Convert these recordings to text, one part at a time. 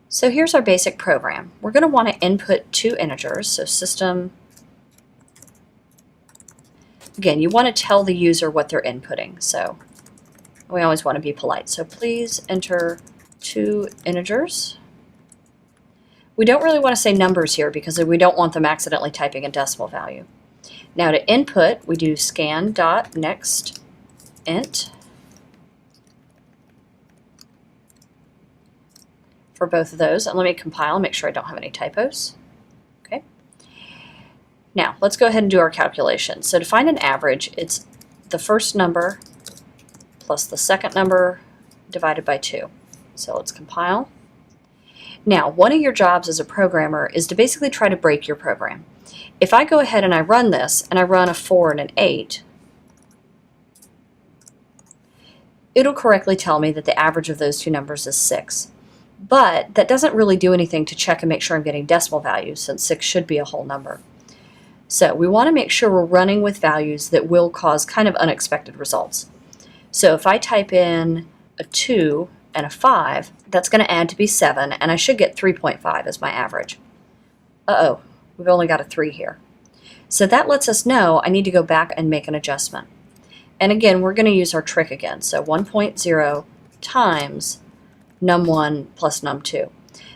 So here's our basic program. We're going to want to input two integers, so system. Again, you want to tell the user what they're inputting, so we always want to be polite. So please enter two integers. We don't really want to say numbers here because we don't want them accidentally typing a decimal value. Now to input, we do scan.nextInt. For both of those, and let me compile and make sure I don't have any typos. Okay. Now let's go ahead and do our calculation. So to find an average, it's the first number plus the second number divided by 2. So let's compile. Now, one of your jobs as a programmer is to basically try to break your program. If I go ahead and I run this, and I run a 4 and an 8, it'll correctly tell me that the average of those two numbers is 6. But that doesn't really do anything to check and make sure I'm getting decimal values, since 6 should be a whole number. So we want to make sure we're running with values that will cause kind of unexpected results. So if I type in a 2 and a 5, that's going to add to be 7, and I should get 3.5 as my average. Uh-oh, we've only got a 3 here. So that lets us know I need to go back and make an adjustment. And again, we're going to use our trick again. So 1.0 times num1 plus num2.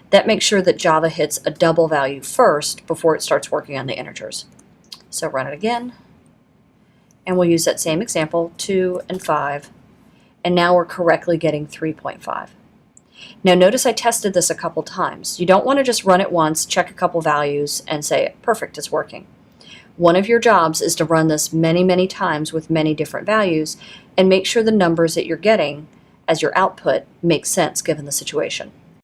That makes sure that Java hits a double value first before it starts working on the integers. So run it again, and we'll use that same example, 2 and 5, and now we're correctly getting 3.5. Now notice I tested this a couple times. You don't want to just run it once, check a couple values, and say, perfect, it's working. One of your jobs is to run this many, many times with many different values and make sure the numbers that you're getting as your output make sense given the situation.